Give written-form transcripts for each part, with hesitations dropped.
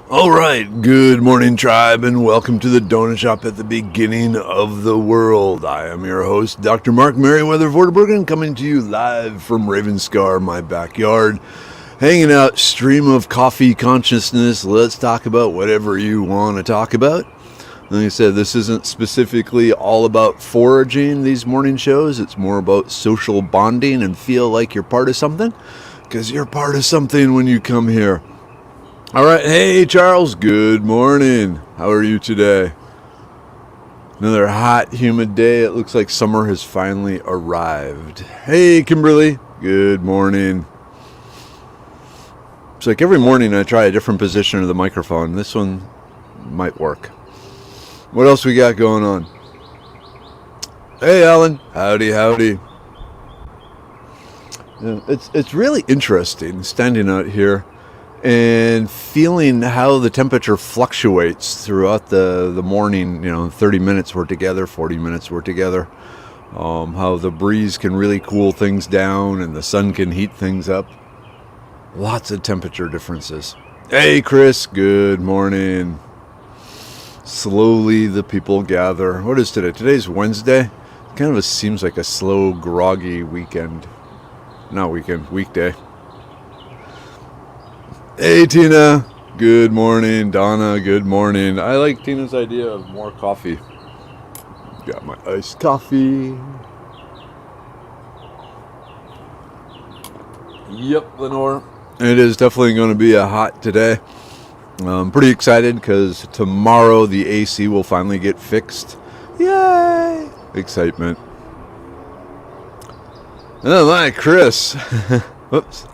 All right, good morning, tribe, and welcome to the donut shop at the beginning of the world. I am your host, Dr. Mark Merriweather Vorderbergen, coming to you live from Ravenscar, my backyard. Hanging out, stream of coffee consciousness. Let's talk about whatever you want to talk about. Like I said, this isn't specifically all about foraging, these morning shows. It's more about social bonding and feel like you're part of something, because you're part of something when you come here. All right, hey Charles, good morning. How are you today? Another hot, humid day. It looks like summer has finally arrived. Hey Kimberly, good morning. It's like every morning I try a different position of the microphone. This one might work. What else we got going on? Hey Alan, howdy. Yeah, it's really interesting standing out here and feeling how the temperature fluctuates throughout the morning. 30 minutes we're together, 40 minutes we're together. How the breeze can really cool things down and the sun can heat things up. Lots of temperature differences. Hey Chris, good morning. Slowly the people gather. What is today? Today's Wednesday. Kind of seems like a slow, groggy weekend. Not weekend, weekday. Hey Tina, good morning. Donna, good morning. I like Tina's idea of more coffee. Got my iced coffee. Yep, Lenore. It is definitely going to be a hot today. I'm pretty excited because tomorrow the AC will finally get fixed. Yay! Excitement. Oh my, Chris. Whoops.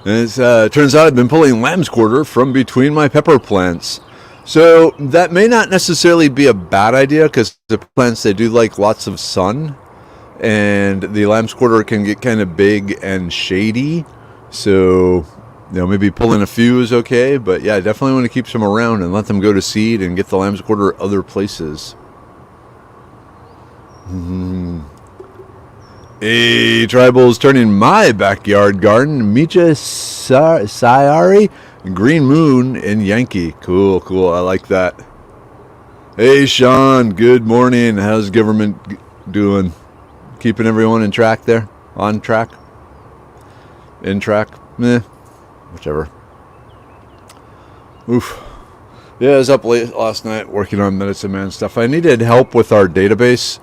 It turns out I've been pulling lamb's quarter from between my pepper plants. So that may not necessarily be a bad idea because the plants, they do like lots of sun. And the lamb's quarter can get kind of big and shady. So, maybe pulling a few is okay. But yeah, I definitely want to keep some around and let them go to seed and get the lamb's quarter other places. Hey, Tribal's turning my backyard garden. Micha Sayari, Green Moon, and Yankee. Cool. I like that. Hey, Sean, good morning. How's government doing? Keeping everyone in track there? On track? In track? Whichever. Oof. Yeah, I was up late last night working on Medicine Man stuff. I needed help with our database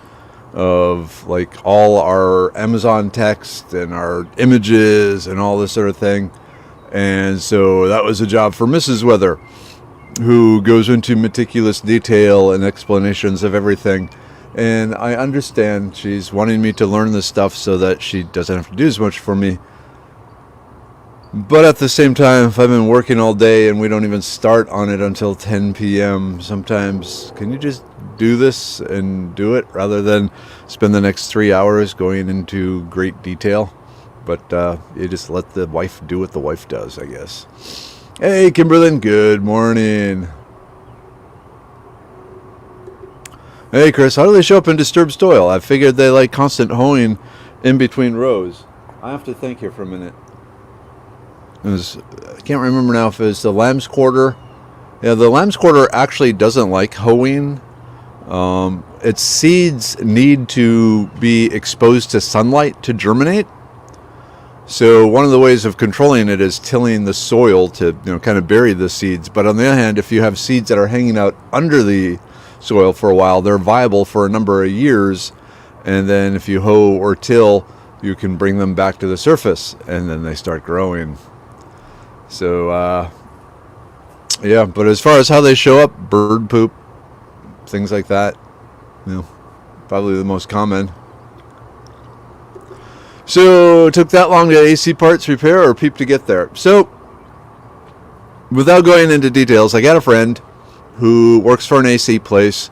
of like all our Amazon text and our images and all this sort of thing. And so that was a job for Mrs. Weather, who goes into meticulous detail and explanations of everything. And I understand she's wanting me to learn this stuff so that she doesn't have to do as much for me. But at the same time, if I've been working all day and we don't even start on it until 10 p.m., sometimes, can you just do this and do it rather than spend the next 3 hours going into great detail? But you just let the wife do what the wife does, I guess. Hey, Kimberlyn, good morning. Hey, Chris, how do they show up in disturbed soil? I figured they like constant hoeing in between rows. I have to think here for a minute. I can't remember now if it was the lamb's quarter. Yeah, the lamb's quarter actually doesn't like hoeing. Its seeds need to be exposed to sunlight to germinate. So one of the ways of controlling it is tilling the soil to kind of bury the seeds. But on the other hand, if you have seeds that are hanging out under the soil for a while, they're viable for a number of years. And then if you hoe or till, you can bring them back to the surface and then they start growing. So, yeah, but as far as how they show up, bird poop, things like that, probably the most common. So, it took that long to AC parts repair or PEEP to get there. So, without going into details, I got a friend who works for an AC place,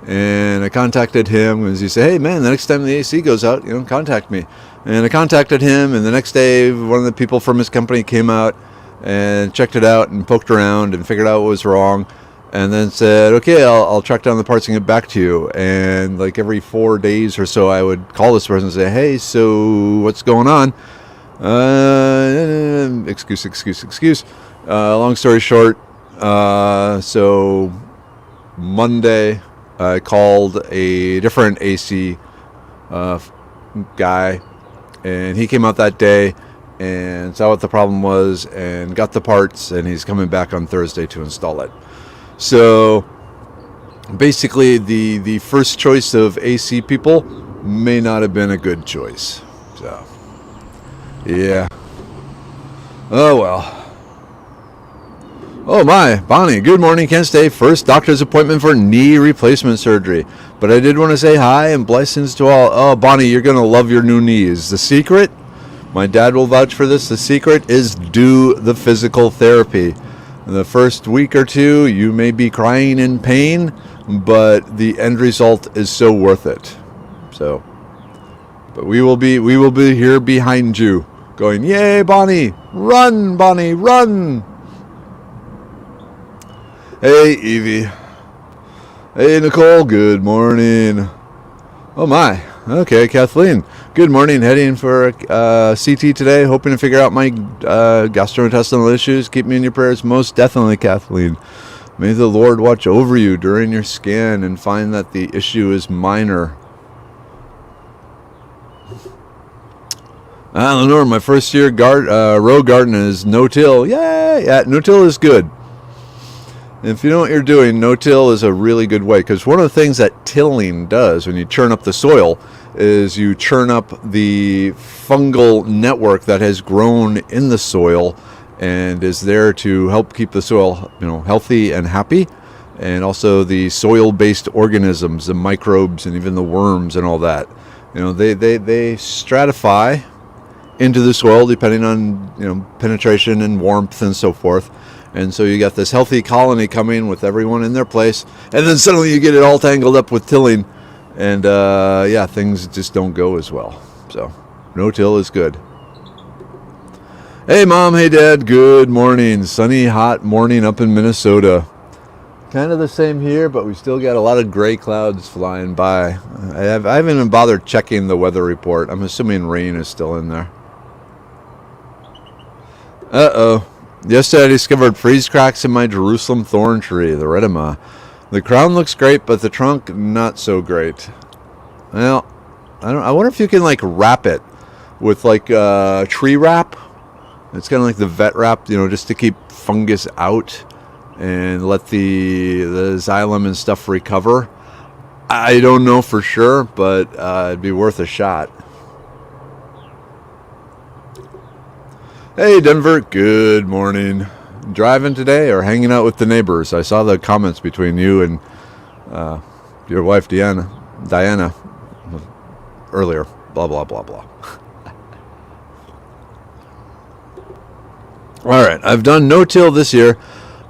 and I contacted him because he said, hey man, the next time the AC goes out, contact me. And I contacted him, and the next day one of the people from his company came out and checked it out and poked around and figured out what was wrong. and then said, okay, I'll track down the parts and get back to you. And like every 4 days or so, I would call this person and say, hey, so what's going on? Excuse. Long story short, so Monday I called a different AC guy, and he came out that day and saw what the problem was and got the parts, and he's coming back on Thursday to install it. So basically the first choice of AC people may not have been a good choice. So yeah. Oh well. Oh my, Bonnie, good morning, Kent State. First doctor's appointment for knee replacement surgery. But I did want to say hi and blessings to all. Oh, Bonnie, you're going to love your new knees. The secret, my dad will vouch for this, the secret is do the physical therapy. In the first week or two, you may be crying in pain, but the end result is so worth it. So, but we will be here behind you, going, yay, Bonnie, run, run. Hey, Evie. Hey, Nicole. Good morning. Oh, my. Okay, Kathleen. Good morning. Heading for CT today. Hoping to figure out my gastrointestinal issues. Keep me in your prayers. Most definitely, Kathleen. May the Lord watch over you during your scan and find that the issue is minor. Lenore, my first year row garden is no-till. Yay! Yeah, no-till is good. If you know what you're doing, no-till is a really good way, because one of the things that tilling does when you churn up the soil is you churn up the fungal network that has grown in the soil and is there to help keep the soil, healthy and happy, and also the soil-based organisms, the microbes and even the worms and all that. They stratify into the soil depending on penetration and warmth and so forth. And so you got this healthy colony coming with everyone in their place, and then suddenly you get it all tangled up with tilling, and things just don't go as well. So no-till is good. Hey Mom, hey Dad, good morning. Sunny, hot morning up in Minnesota. Kind of the same here, but we still got a lot of gray clouds flying by. I haven't even bothered checking the weather report. I'm assuming rain is still in there. Uh-oh. Yesterday I discovered freeze cracks in my Jerusalem thorn tree, the redema. The crown looks great, but the trunk not so great. Well, I wonder if you can wrap it with tree wrap. It's kind of like the vet wrap, just to keep fungus out and let the xylem and stuff recover. I don't know for sure, but it'd be worth a shot. Hey Denver, good morning. Driving today or hanging out with the neighbors? I saw the comments between you and your wife Diana earlier. Blah blah blah blah. All right, I've done no-till this year,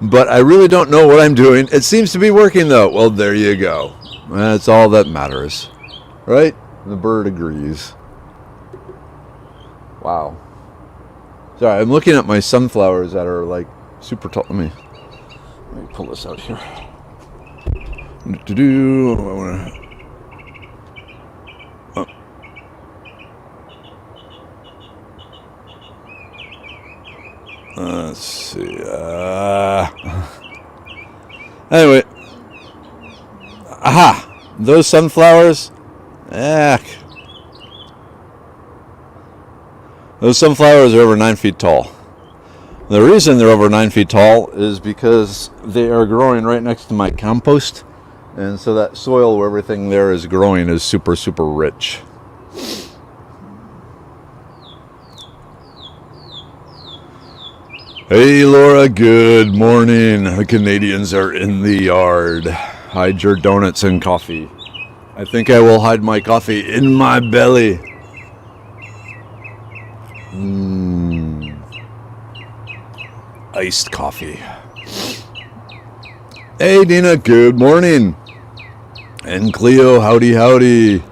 but I really don't know what I'm doing. It seems to be working though. Well, there you go. That's all that matters, right? The bird agrees. Wow. Sorry, I'm looking at my sunflowers that are super tall. Let me pull this out here. Let's see. Anyway. Aha! Those sunflowers. Those sunflowers are over 9 feet tall. The reason they're over 9 feet tall is because they are growing right next to my compost. And so that soil where everything there is growing is super, super rich. Hey Laura, good morning. The Canadians are in the yard. Hide your donuts and coffee. I think I will hide my coffee in my belly. Iced coffee. Hey Dina, good morning. And Cleo, howdy howdy.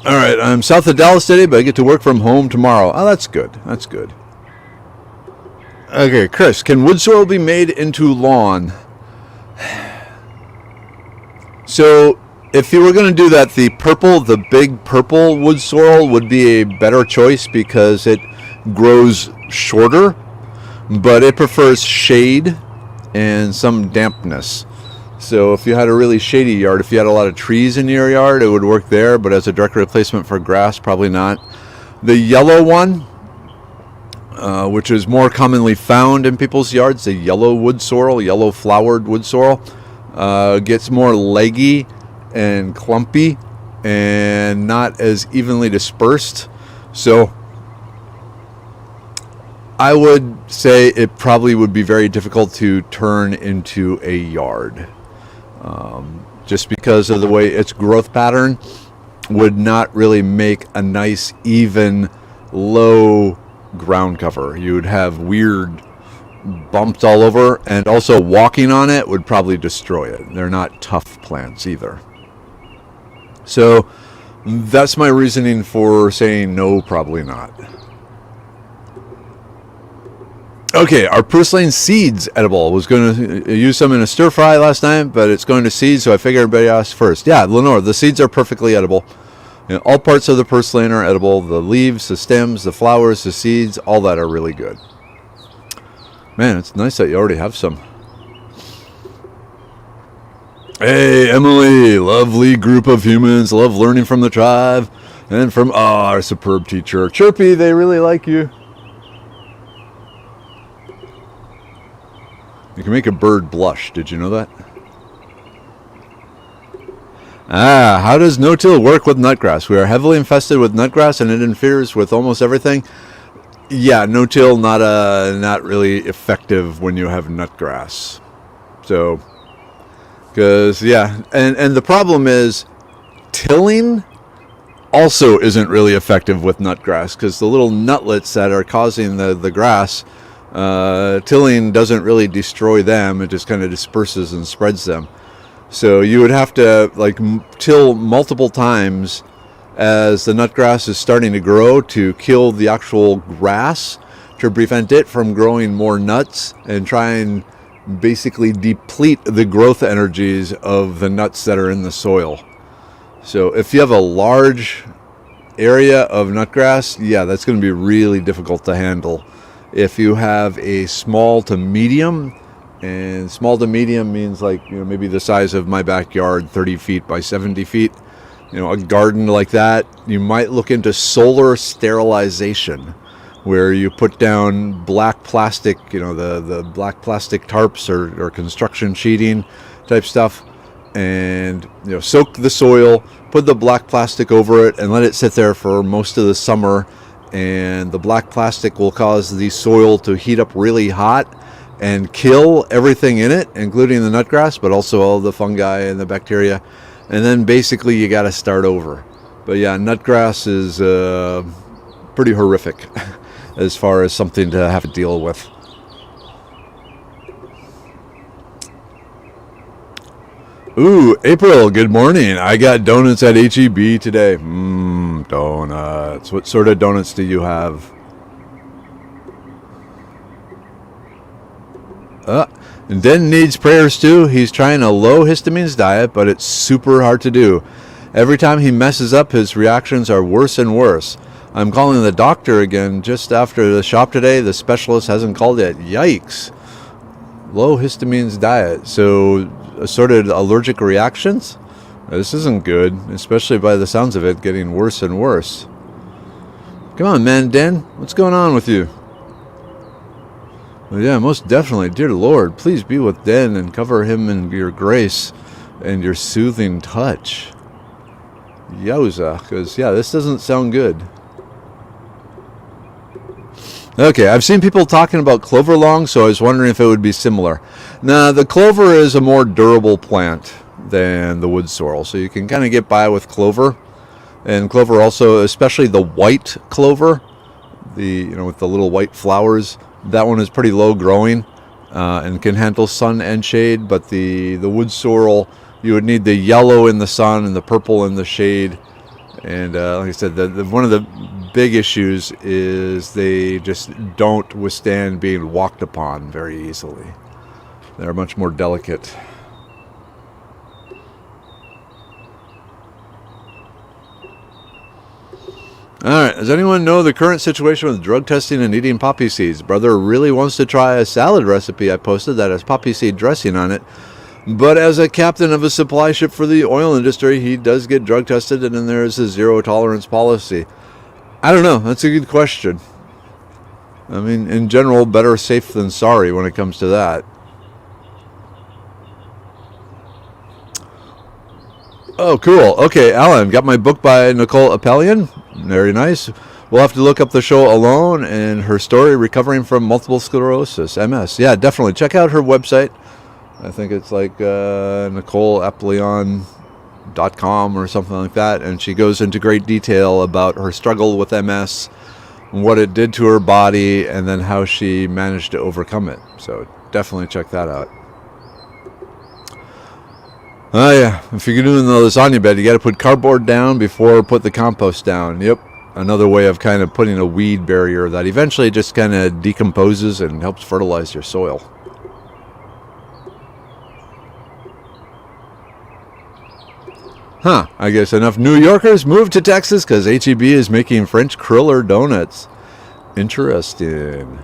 Alright, I'm south of Dallas today, but I get to work from home tomorrow. Oh, that's good. That's good. Okay, Chris, can wood sorrel be made into lawn? So, if you were going to do that, the big purple wood sorrel would be a better choice because it grows shorter, but it prefers shade and some dampness. So if you had a really shady yard, if you had a lot of trees in your yard, it would work there, but as a direct replacement for grass, probably not. The yellow one, which is more commonly found in people's yards, the yellow wood sorrel, yellow flowered wood sorrel, gets more leggy and clumpy and not as evenly dispersed. So I would say it probably would be very difficult to turn into a yard. Just because of the way its growth pattern would not really make a nice, even, low ground cover. You would have weird bumps all over, and also walking on it would probably destroy it. They're not tough plants either. So that's my reasoning for saying no, probably not. Okay, are purslane seeds edible? I was going to use some in a stir fry last night, but it's going to seeds, so I figured everybody asked first. Yeah, Lenore, the seeds are perfectly edible. You know, all parts of the purslane are edible. The leaves, the stems, the flowers, the seeds, all that are really good. Man, it's nice that you already have some. Hey, Emily, lovely group of humans, love learning from the tribe and from our superb teacher. Chirpy, they really like you. You can make a bird blush. Did you know that? How does no-till work with nutgrass? We are heavily infested with nutgrass, and it interferes with almost everything. Yeah, no-till not really effective when you have nutgrass. So, because and the problem is tilling also isn't really effective with nutgrass because the little nutlets that are causing the grass. Tilling doesn't really destroy them, it just kind of disperses and spreads them. So you would have to till multiple times as the nutgrass is starting to grow to kill the actual grass to prevent it from growing more nuts and try and basically deplete the growth energies of the nuts that are in the soil. So if you have a large area of nutgrass, yeah, that's going to be really difficult to handle. If you have a small to medium, and small to medium means maybe the size of my backyard, 30 feet by 70 feet, a garden like that, you might look into solar sterilization, where you put down black plastic, the black plastic tarps or construction sheeting type stuff, and soak the soil, put the black plastic over it, and let it sit there for most of the summer. And the black plastic will cause the soil to heat up really hot and kill everything in it, including the nutgrass, but also all the fungi and the bacteria. And then basically you got to start over. But yeah, nutgrass is pretty horrific as far as something to have to deal with. Ooh, April, good morning. I got donuts at HEB today. Donuts. What sort of donuts do you have? Den needs prayers too. He's trying a low histamines diet, but it's super hard to do. Every time he messes up, his reactions are worse and worse. I'm calling the doctor again just after the shop today. The specialist hasn't called yet. Yikes. Low histamines diet. So assorted allergic reactions? This isn't good, especially by the sounds of it getting worse and worse. Come on, man, Den. What's going on with you? Well, yeah, most definitely. Dear Lord, please be with Den and cover him in your grace and your soothing touch. Yowza, because, this doesn't sound good. Okay, I've seen people talking about clover long, so I was wondering if it would be similar. Now, the clover is a more durable plant than the wood sorrel, so you can kind of get by with clover. And clover also, especially the white clover, with the little white flowers, that one is pretty low growing and can handle sun and shade. But the wood sorrel, you would need the yellow in the sun and the purple in the shade. And like I said, one of the big issues is they just don't withstand being walked upon very easily. They're much more delicate. Alright, does anyone know the current situation with drug testing and eating poppy seeds? Brother really wants to try a salad recipe I posted that has poppy seed dressing on it. But as a captain of a supply ship for the oil industry, he does get drug tested, and then there's a zero tolerance policy. I don't know. That's a good question. I mean, in general, better safe than sorry when it comes to that. Oh, cool. Okay, Alan, got my book by Nicole Appelian. Very nice. We'll have to look up the show alone and her story, recovering from multiple sclerosis, MS. Yeah, definitely. Check out her website. I think it's like NicoleAppelian.com or something like that. And she goes into great detail about her struggle with MS, what it did to her body, and then how she managed to overcome it. So definitely check that out. Oh yeah, if you're doing the lasagna bed, you got to put cardboard down before put the compost down. Yep, another way of kind of putting a weed barrier that eventually just kind of decomposes and helps fertilize your soil. Huh, I guess enough New Yorkers moved to Texas because HEB is making French cruller donuts. Interesting.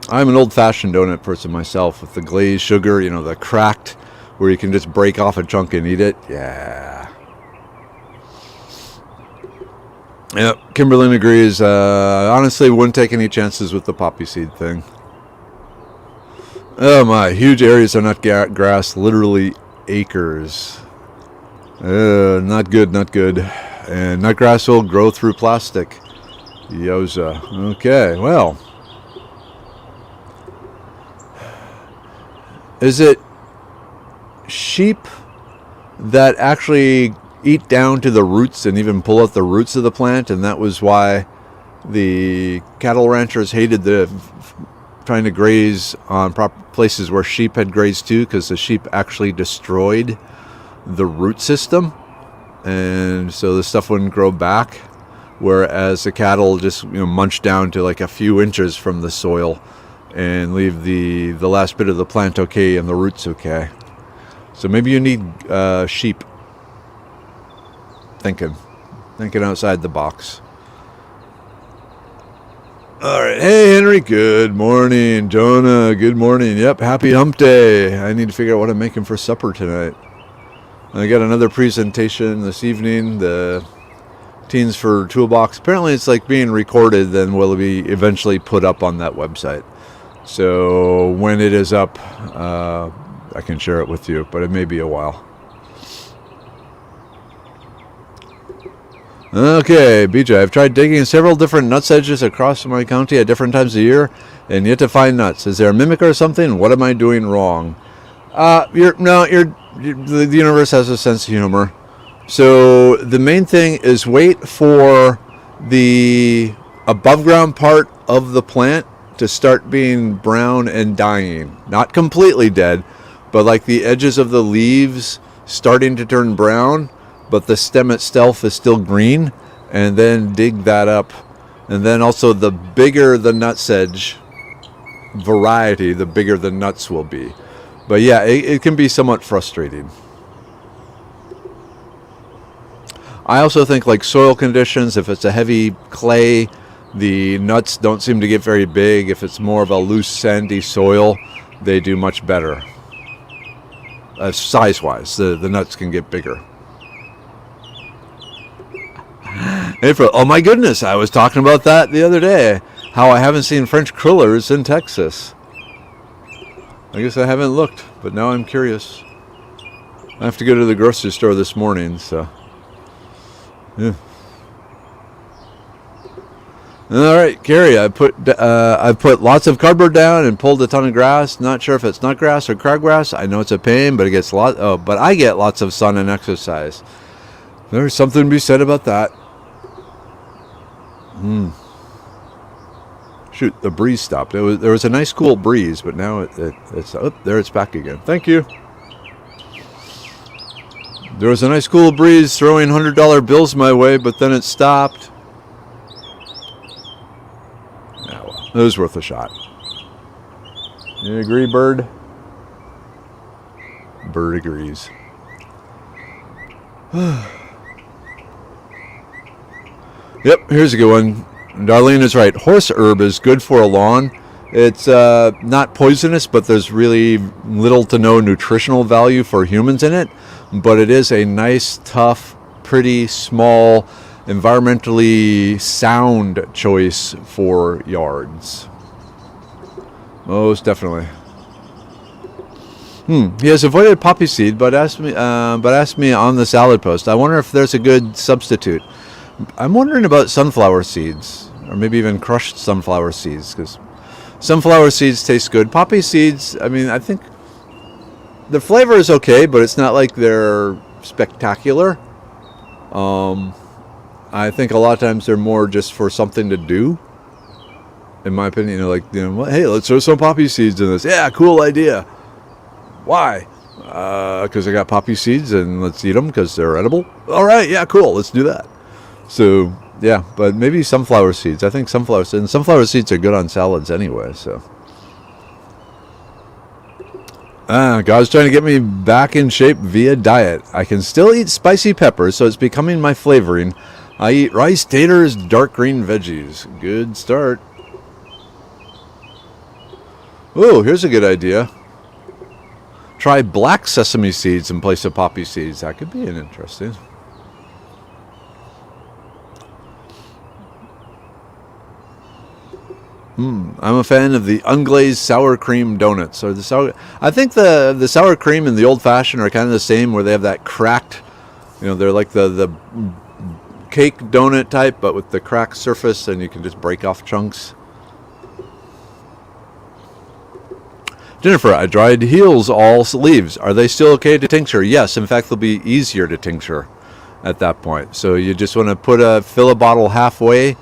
I'm an old-fashioned donut person myself with the glazed sugar, the cracked, where you can just break off a chunk and eat it. Yeah. Yep, Kimberlyn agrees. Honestly, wouldn't take any chances with the poppy seed thing. Oh my, huge areas of nut grass, literally acres. Not good, not good. And nutgrass will grow through plastic. Yoza. Okay, well. Is it sheep that actually eat down to the roots and even pull out the roots of the plant, and that was why the cattle ranchers hated trying to graze on places where sheep had grazed too, because the sheep actually destroyed the root system, and so the stuff wouldn't grow back, whereas the cattle just munch down to like a few inches from the soil and leave the last bit of the plant okay and the roots okay. So maybe you need sheep. Thinking outside the box. All right. Hey, Henry. Good morning. Jonah. Good morning. Yep. Happy hump day. I need to figure out what I'm making for supper tonight. I got another presentation this evening. The Teens for Toolbox. Apparently it's like being recorded, then will be eventually put up on that website. So when it is up, I can share it with you, but it may be a while. Okay, BJ, I've tried digging several different nut sedges across my county at different times of year, and yet to find nuts. Is there a mimic or something? What am I doing wrong? The universe has a sense of humor. So the main thing is wait for the above ground part of the plant to start being brown and dying. Not completely dead, but like the edges of the leaves starting to turn brown, but the stem itself is still green, and then dig that up. And then also the bigger the nut sedge variety, the bigger the nuts will be. But yeah, it can be somewhat frustrating. I also think like soil conditions, if it's a heavy clay, the nuts don't seem to get very big. If it's more of a loose sandy soil, they do much better. Size-wise, the nuts can get bigger. April, oh my goodness, I was talking about that the other day. How I haven't seen French crullers in Texas. I guess I haven't looked, but now I'm curious. I have to go to the grocery store this morning, so yeah. All right, Carrie, I've put lots of cardboard down and pulled a ton of grass. Not sure if it's nutgrass or crabgrass. I know it's a pain, but but I get lots of sun and exercise. There's something to be said about that. Shoot, the breeze stopped. There was a nice cool breeze, but now it's there. It's back again. Thank you. There was a nice cool breeze throwing $100 bills my way, but then it stopped. Yeah, well, it was worth a shot. You agree, Bird? Bird agrees. Yep, here's a good one. Darlene is right. Horse herb is good for a lawn. It's not poisonous, but there's really little to no nutritional value for humans in it. But it is a nice, tough, pretty small, environmentally sound choice for yards. Most definitely. He has avoided poppy seed, but asked me on the salad post. I wonder if there's a good substitute. I'm wondering about sunflower seeds, or maybe even crushed sunflower seeds, because sunflower seeds taste good. Poppy seeds, I mean, I think the flavor is okay, but it's not like they're spectacular. I think a lot of times they're more just for something to do. In my opinion, hey, let's throw some poppy seeds in this. Yeah, cool idea. Why? Because I got poppy seeds and let's eat them because they're edible. All right, yeah, cool. Let's do that. So, yeah, but maybe sunflower seeds. I think sunflower seeds are good on salads anyway, so. God's trying to get me back in shape via diet. I can still eat spicy peppers, so it's becoming my flavoring. I eat rice, taters, dark green veggies. Good start. Oh, here's a good idea. Try black sesame seeds in place of poppy seeds. That could be an interesting. I'm a fan of the unglazed sour cream donuts. Or I think the sour cream and the old fashioned are kind of the same, where they have that cracked, they're like the cake donut type, but with the cracked surface, and you can just break off chunks. Jennifer, I dried heels all leaves. Are they still okay to tincture? Yes, in fact, they'll be easier to tincture at that point. So you just want to fill a bottle halfway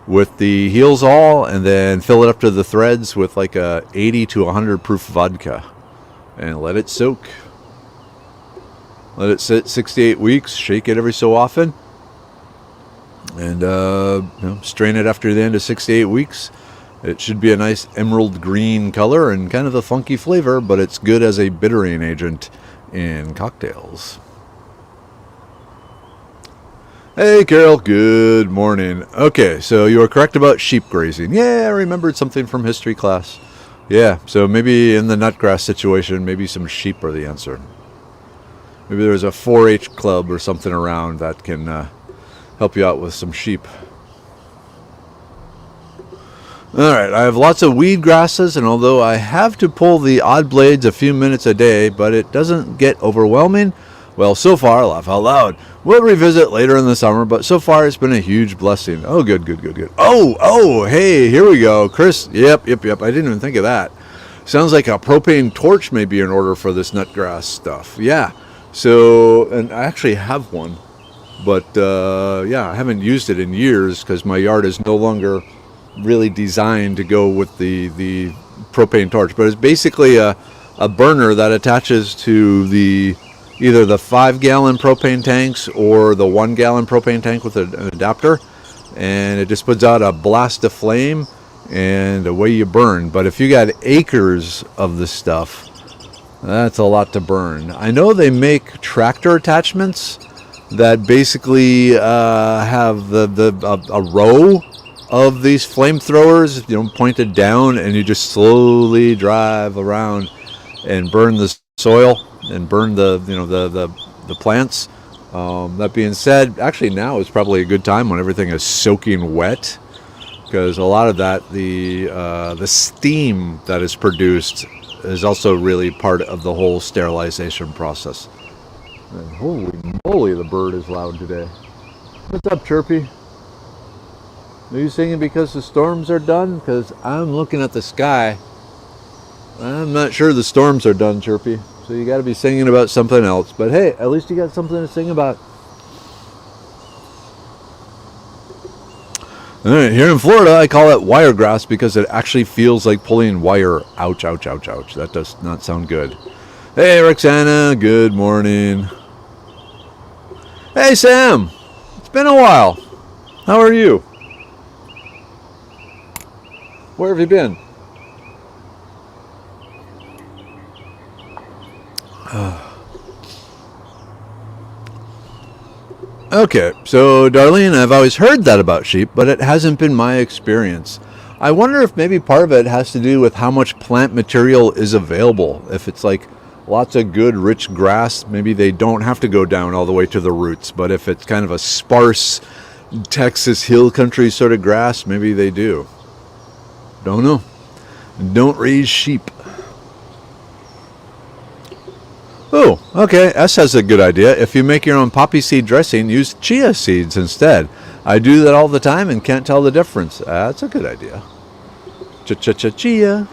with the heels all, and then fill it up to the threads with like a 80 to 100 proof vodka, and let it soak. Let it sit 6 to 8 weeks. Shake it every so often, and strain it after the end of 6 to 8 weeks. It should be a nice emerald green color and kind of a funky flavor, but it's good as a bittering agent in cocktails. Hey, Carol. Good morning. Okay, so you were correct about sheep grazing. Yeah, I remembered something from history class. Yeah, so maybe in the nutgrass situation, maybe some sheep are the answer. Maybe there's a 4-H club or something around that can help you out with some sheep. Alright, I have lots of weed grasses, and although I have to pull the odd blades a few minutes a day, but it doesn't get overwhelming. Well, so far, laugh out loud. We'll revisit later in the summer, but so far it's been a huge blessing. Oh, good. Oh, hey, here we go. Chris, yep. I didn't even think of that. Sounds like a propane torch may be in order for this nutgrass stuff. Yeah, so, and I actually have one, but I haven't used it in years because my yard is no longer really designed to go with the propane torch, but it's basically a burner that attaches to either the 5-gallon propane tanks or the 1-gallon propane tank with an adapter, and it just puts out a blast of flame and away you burn. But if you got acres of this stuff, that's a lot to burn. I know they make tractor attachments that basically have a row of these flamethrowers, pointed down, and you just slowly drive around and burn the soil and burn the plants. That being said, actually now is probably a good time when everything is soaking wet, because a lot of that, the steam that is produced is also really part of the whole sterilization process. And holy moly, the bird is loud today. What's up, Chirpy? Are you singing because the storms are done? Because I'm looking at the sky. I'm not sure the storms are done, Chirpy. So you got to be singing about something else. But hey, at least you got something to sing about. All right, here in Florida, I call it wiregrass because it actually feels like pulling wire. Ouch, ouch, ouch, ouch. That does not sound good. Hey, Roxana, good morning. Hey, Sam. It's been a while. How are you? Where have you been? Okay, so Darlene, I've always heard that about sheep, but it hasn't been my experience. I wonder if maybe part of it has to do with how much plant material is available. If it's like lots of good rich grass, maybe they don't have to go down all the way to the roots, but if it's kind of a sparse Texas hill country sort of grass, maybe they do. Don't know. Don't raise sheep. Oh, okay. S has a good idea. If you make your own poppy seed dressing, use chia seeds instead. I do that all the time and can't tell the difference. That's a good idea. Chia.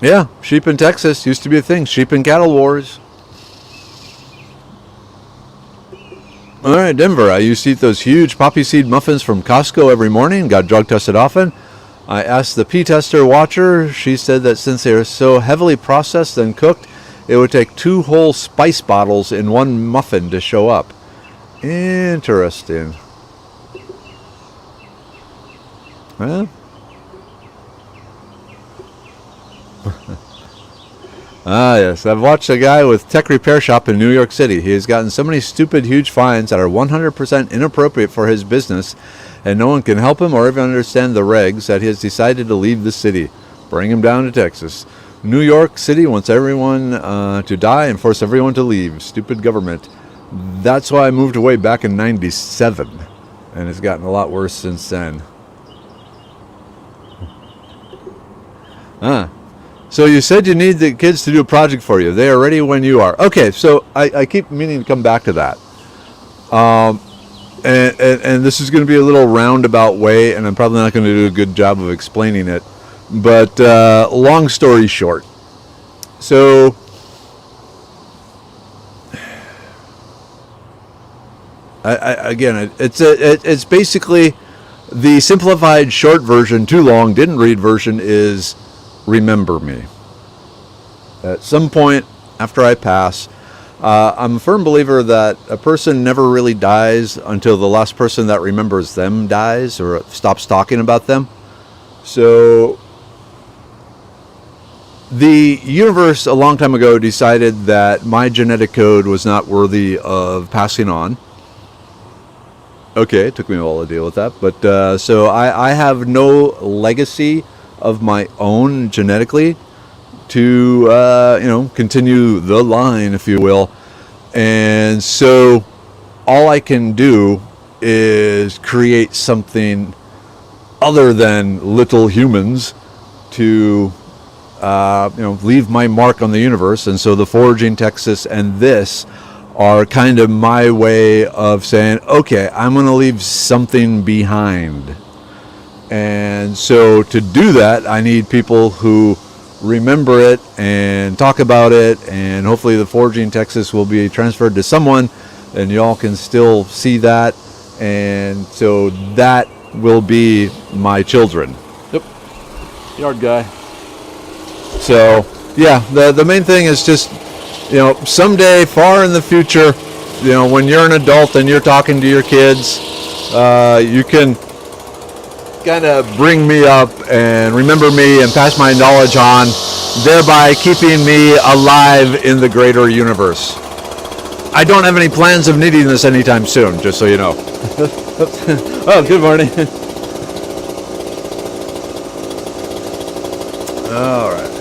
Yeah, sheep in Texas used to be a thing. Sheep and cattle wars. All right, Denver. I used to eat those huge poppy seed muffins from Costco every morning. Got drug tested often. I asked the P-tester watcher. She said that since they are so heavily processed and cooked, it would take 2 whole spice bottles in one muffin to show up. Interesting. Well. Yes. I've watched a guy with tech repair shop in New York City. He has gotten so many stupid, huge fines that are 100% inappropriate for his business, and no one can help him or even understand the regs that he has decided to leave the city. Bring him down to Texas. New York City wants everyone to die and force everyone to leave. Stupid government. That's why I moved away back in 97. And it's gotten a lot worse since then. So you said you need the kids to do a project for you. They are ready when you are. Okay, so I keep meaning to come back to that. And this is going to be a little roundabout way, and I'm probably not going to do a good job of explaining it. But long story short, so it's basically the simplified short version. Too long, didn't read version is remember me. At some point after I pass. I'm a firm believer that a person never really dies until the last person that remembers them dies or stops talking about them. So the universe a long time ago decided that my genetic code was not worthy of passing on. Okay, it took me a while to deal with that. But so I have no legacy of my own genetically to continue the line, if you will. And so all I can do is create something other than little humans to leave my mark on the universe. And so the Foraging Texas and this are kind of my way of saying, okay, I'm going to leave something behind. And so to do that, I need people who remember it and talk about it, and hopefully the Foraging Texas will be transferred to someone, and y'all can still see that, and so that will be my children. Yep, yard guy. So yeah, the main thing is just someday far in the future, when you're an adult and you're talking to your kids, you can kind of bring me up and remember me and pass my knowledge on, thereby keeping me alive in the greater universe. I don't have any plans of needing this anytime soon, just so you know. Oh, good morning. All right.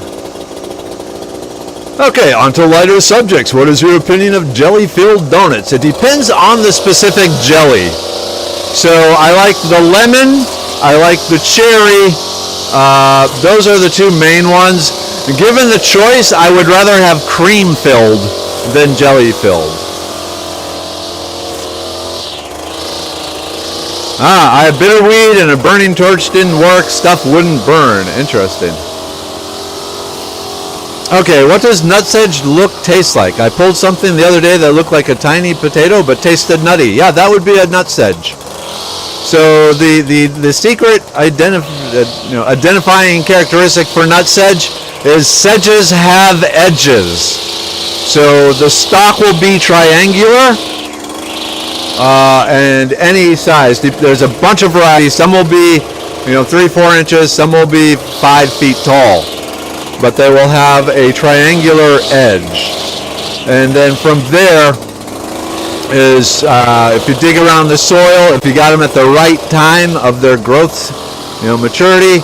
Okay, on to lighter subjects. What is your opinion of jelly-filled donuts? It depends on the specific jelly. So I like the lemon, I like the cherry. Those are the two main ones. Given the choice, I would rather have cream-filled than jelly-filled. I have bitter weed and a burning torch didn't work. Stuff wouldn't burn. Interesting. Okay, what does nutsedge taste like? I pulled something the other day that looked like a tiny potato but tasted nutty. Yeah, that would be a nutsedge. So the secret identifying characteristic for nutsedge is sedges have edges. So the stock will be triangular and any size. There's a bunch of varieties. Some will be 3-4 inches. Some will be 5 feet tall. But they will have a triangular edge. And then from there is, if you dig around the soil, if you got them at the right time of their growth, maturity,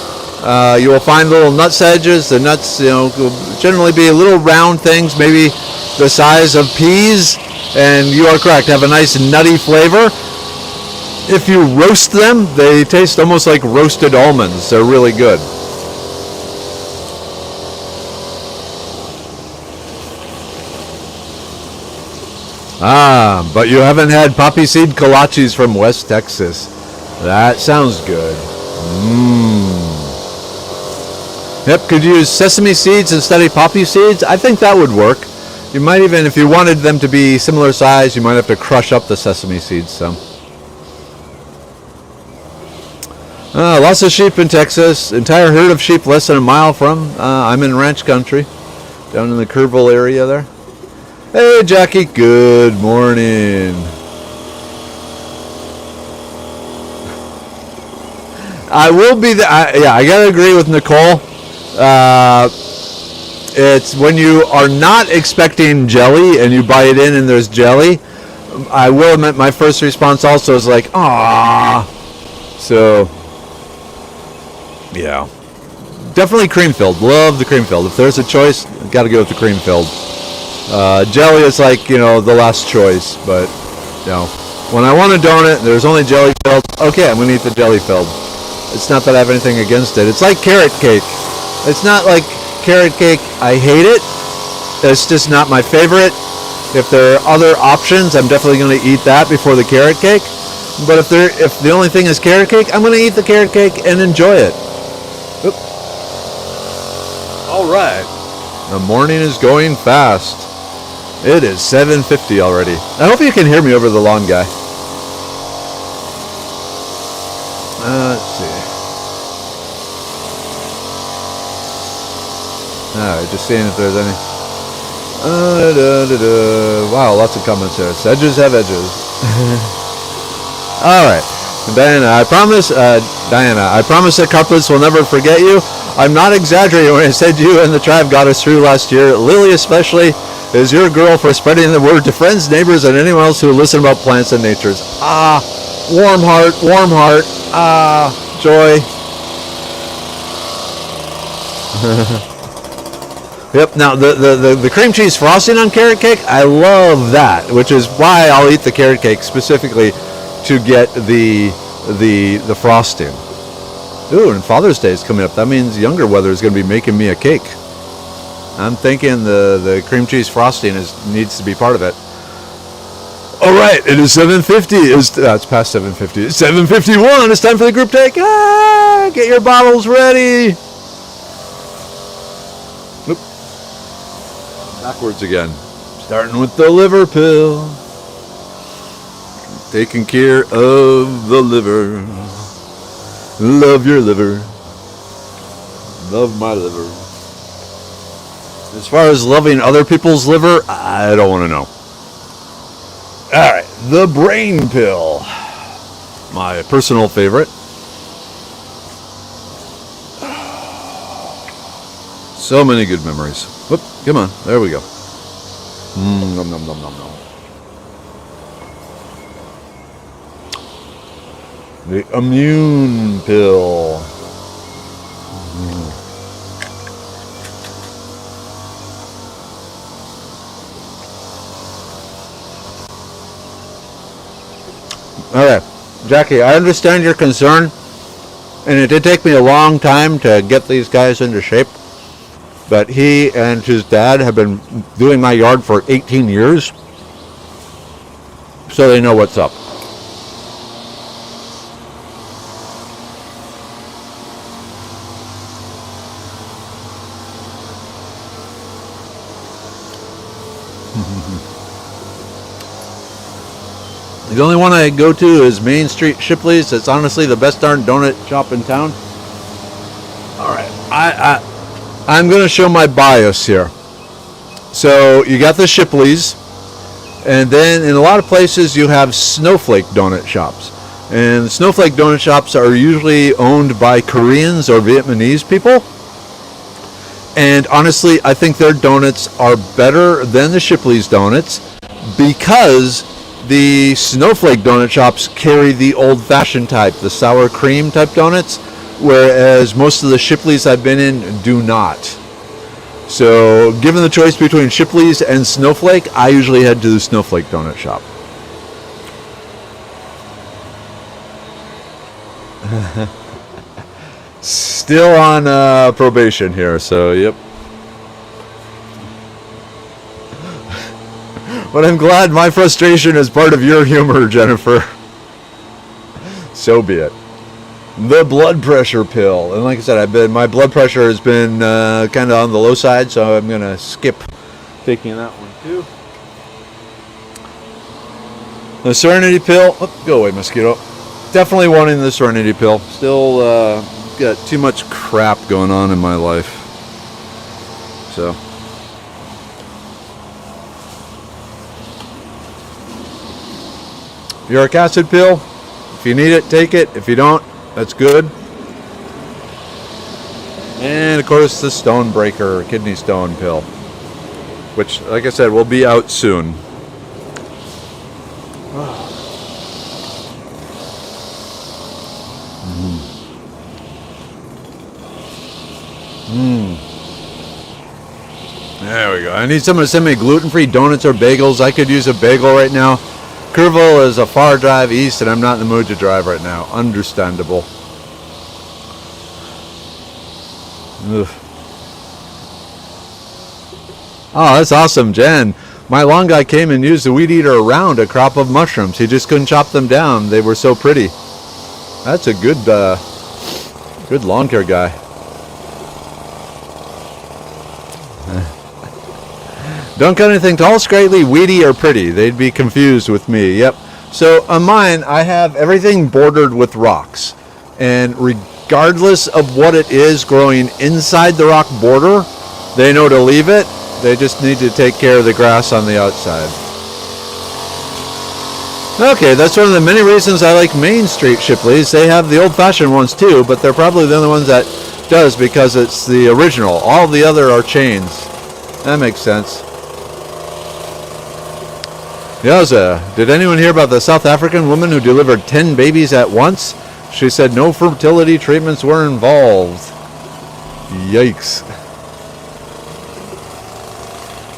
you will find little nut edges. The nuts, will generally be little round things, maybe the size of peas. And you are correct, have a nice nutty flavor. If you roast them, they taste almost like roasted almonds. They're really good. But you haven't had poppy seed kolaches from West Texas. That sounds good. Yep, could you use sesame seeds instead of poppy seeds? I think that would work. You might even, if you wanted them to be similar size, you might have to crush up the sesame seeds some. Lots of sheep in Texas. Entire herd of sheep less than a mile from. I'm in ranch country, down in the Kerrville area there. Hey, Jackie. Good morning. I will be I gotta agree with Nicole. It's when you are not expecting jelly and you bite in and there's jelly. I will admit my first response also is like, ah. So, yeah. Definitely cream filled. Love the cream filled. If there's a choice, got to go with the cream filled. Jelly is like, the last choice. But, when I want a donut, there's only jelly filled. Okay, I'm going to eat the jelly filled. It's not that I have anything against it. It's like carrot cake. It's not like carrot cake, I hate it. It's just not my favorite. If there are other options, I'm definitely going to eat that before the carrot cake. But if the only thing is carrot cake, I'm going to eat the carrot cake and enjoy it. Oop. All right. The morning is going fast. It is 7:50 already. I hope you can hear me over the lawn guy. Let's see. Just seeing if there's any. Wow, lots of comments there. Edges have edges. All right, Diana. I promise that carpets will never forget you. I'm not exaggerating when I said you and the tribe got us through last year. Lily especially is your girl for spreading the word to friends, neighbors, and anyone else who listen about plants and natures. Warm heart. Joy. Yep. Now the cream cheese frosting on carrot cake, I love that, which is why I'll eat the carrot cake specifically to get the frosting. Ooh, and Father's Day is coming up. That means younger weather is going to be making me a cake. I'm thinking the cream cheese frosting needs to be part of it. All right, it is 7:50. It's past 7:50. It's 7:51. It's time for the group take. Get your bottles ready. Oop. Backwards again. Starting with the liver pill. Taking care of the liver. Love your liver. Love my liver. As far as loving other people's liver, I don't want to know. All right, the brain pill. My personal favorite. So many good memories. Whoop, come on, there we go. Nom, nom, nom, nom, nom. The immune pill. All right, Jackie, I understand your concern, and it did take me a long time to get these guys into shape, but he and his dad have been doing my yard for 18 years, so they know what's up. The only one I go to is Main Street Shipley's. It's honestly the best darn donut shop in town. All right, I'm going to show my bias here. So you got the Shipleys, and then in a lot of places you have snowflake donut shops. And snowflake donut shops are usually owned by Koreans or Vietnamese people. And honestly, I think their donuts are better than the Shipley's donuts because the snowflake donut shops carry the old-fashioned type, the sour cream type donuts, whereas most of the Shipley's I've been in do not. So given the choice between Shipley's and snowflake, I usually head to the snowflake donut shop. Still on probation here, so yep. But I'm glad my frustration is part of your humor, Jennifer. So be it. The blood pressure pill, and like I said, my blood pressure has been kind of on the low side, so I'm gonna skip taking that one too. The Serenity pill. Oh, go away, mosquito. Definitely wanting the Serenity pill. Still got too much crap going on in my life. So. Uric acid pill. If you need it, take it. If you don't, that's good. And of course the stone breaker, kidney stone pill. Which, like I said, will be out soon. There we go. I need someone to send me gluten-free donuts or bagels. I could use a bagel right now. Kerrville is a far drive east, and I'm not in the mood to drive right now. Understandable. Ugh. Oh, that's awesome, Jen. My lawn guy came and used the weed eater around a crop of mushrooms. He just couldn't chop them down. They were so pretty. That's a good lawn care guy. Don't cut anything tall, scraggly, weedy, or pretty. They'd be confused with me. Yep. So on mine, I have everything bordered with rocks. And regardless of what it is growing inside the rock border, they know to leave it. They just need to take care of the grass on the outside. Okay, that's one of the many reasons I like Main Street Shipley's. They have the old-fashioned ones too, but they're probably the only ones that does because it's the original. All the other are chains. That makes sense. Yoza, did anyone hear about the South African woman who delivered 10 babies at once? She said no fertility treatments were involved. Yikes.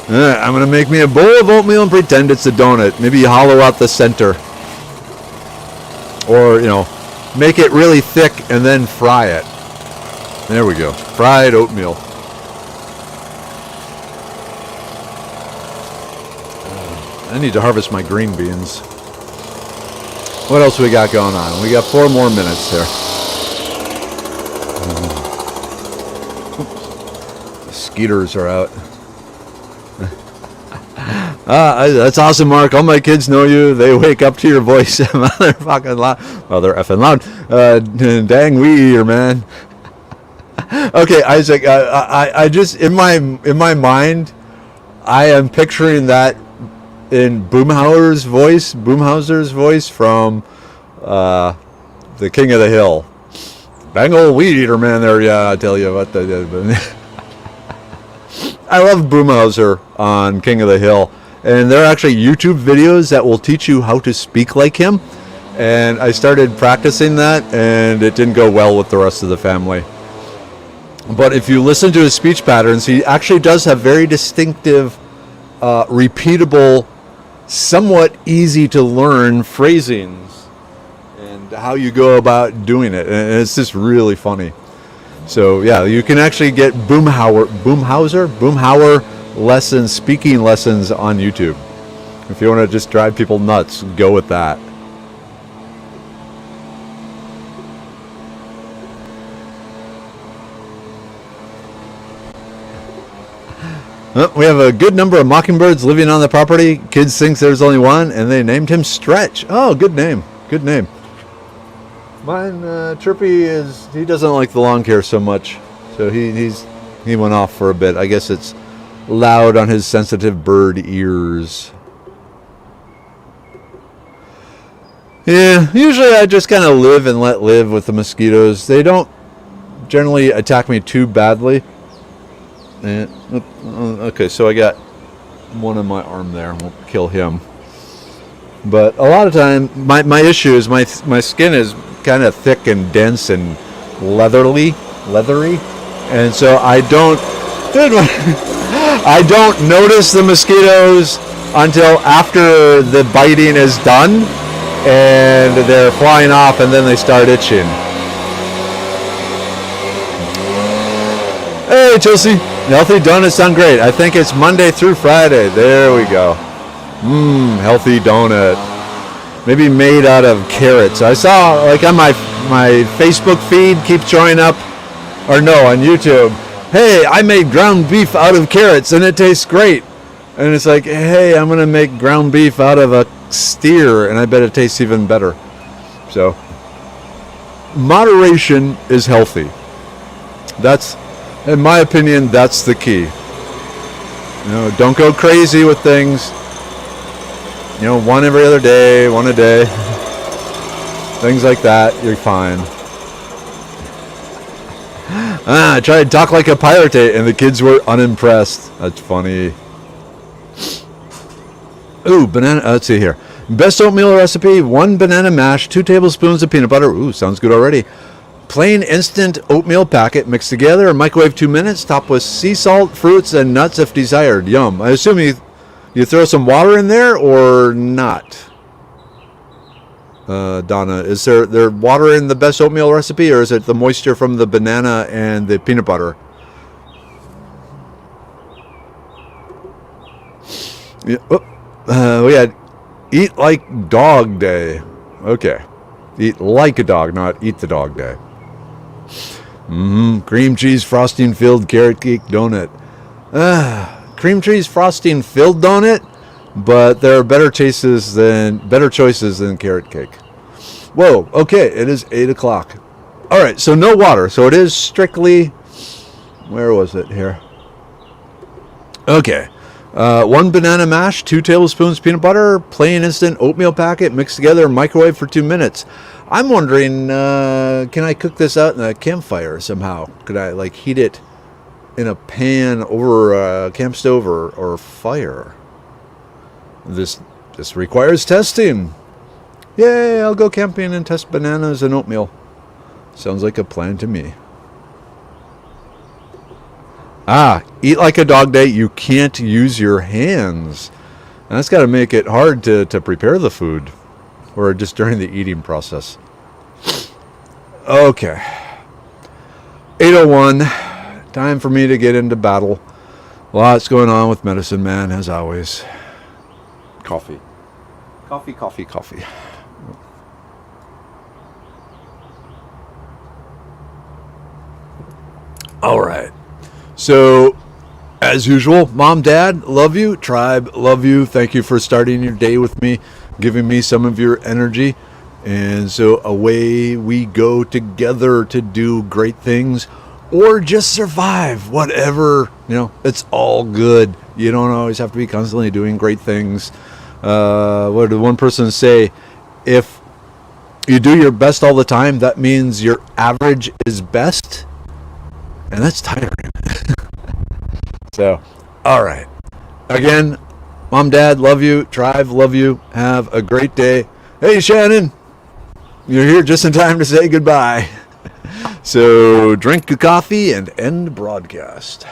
I'm going to make me a bowl of oatmeal and pretend it's a donut. Maybe hollow out the center. Or, make it really thick and then fry it. There we go. Fried oatmeal. I need to harvest my green beans. What else we got going on? We got 4 more minutes here. The skeeters are out. That's awesome, Mark. All my kids know you. They wake up to your voice. They're fucking loud. Well, they're effing loud. Dang weed eater, man. Okay, Isaac. I just in my mind, I am picturing that in Boomhauer's voice from the King of the Hill. Dang old weed eater, man. There, yeah. I tell you what they did. I love Boomhauer on King of the Hill. And there are actually YouTube videos that will teach you how to speak like him. And I started practicing that, and it didn't go well with the rest of the family. But if you listen to his speech patterns, he actually does have very distinctive, repeatable, somewhat easy to learn phrasings and how you go about doing it. And it's just really funny. So yeah, you can actually get Boomhauer lessons, speaking lessons on YouTube. If you want to just drive people nuts, go with that. We have a good number of mockingbirds living on the property. Kids think there's only one, and they named him Stretch. Oh, good name. Good name. Mine, Chirpy, he doesn't like the lawn care so much, so he went off for a bit. I guess it's loud on his sensitive bird ears. Yeah, usually I just kind of live and let live with the mosquitoes. They don't generally attack me too badly. And, okay, so I got one on my arm there. We'll kill him. But a lot of time, my issue is my skin is kind of thick and dense and leathery, and so I don't notice the mosquitoes until after the biting is done, and they're flying off, and then they start itching. Hey, Chelsea, healthy donuts sound great. I think it's Monday through Friday. There we go. Healthy donut. Maybe made out of carrots. I saw, like, on my Facebook feed keeps showing up, or no, on YouTube. Hey, I made ground beef out of carrots and it tastes great. And it's like, hey, I'm going to make ground beef out of a steer and I bet it tastes even better. So, moderation is healthy. That's, in my opinion, that's the key. You know, don't go crazy with things. You know, one every other day, one a day. Things like that, you're fine. I tried to talk like a pirate and the kids were unimpressed. That's funny. Ooh, banana, let's see here. Best oatmeal recipe, 1 banana mash, 2 tablespoons of peanut butter. Ooh, sounds good already. Plain instant oatmeal packet mixed together, microwave 2 minutes, topped with sea salt, fruits, and nuts if desired. Yum. I assume you throw some water in there or not? Donna, is there water in the best oatmeal recipe, or is it the moisture from the banana and the peanut butter? Yeah, we had eat like dog day. Okay. Eat like a dog, not eat the dog day. Cream cheese frosting filled carrot cake donut. Cream cheese frosting filled donut, but there are better choices than carrot cake. Whoa, okay, it is 8 o'clock. All right, so no water. So it is strictly, where was it here? Okay. 1 banana mash, 2 tablespoons peanut butter, plain instant oatmeal packet mixed together, microwave for 2 minutes. I'm wondering, can I cook this out in a campfire somehow? Could I like heat it in a pan over a camp stove or fire? This requires testing. Yay, I'll go camping and test bananas and oatmeal. Sounds like a plan to me. Eat like a dog day. You can't use your hands. And that's got to make it hard to prepare the food. Or just during the eating process. Okay. 8:01. Time for me to get into battle. Lots going on with Medicine Man, as always. Coffee. Coffee. All right. So, as usual, Mom, Dad, love you. Tribe, love you. Thank you for starting your day with me, giving me some of your energy. And so away we go together to do great things or just survive, whatever, it's all good. You don't always have to be constantly doing great things. What did one person say? If you do your best all the time, that means your average is best. And that's tiring. So, all right. Again, Mom, Dad, love you. Tribe, love you. Have a great day. Hey, Shannon. You're here just in time to say goodbye. So, drink your coffee and end broadcast.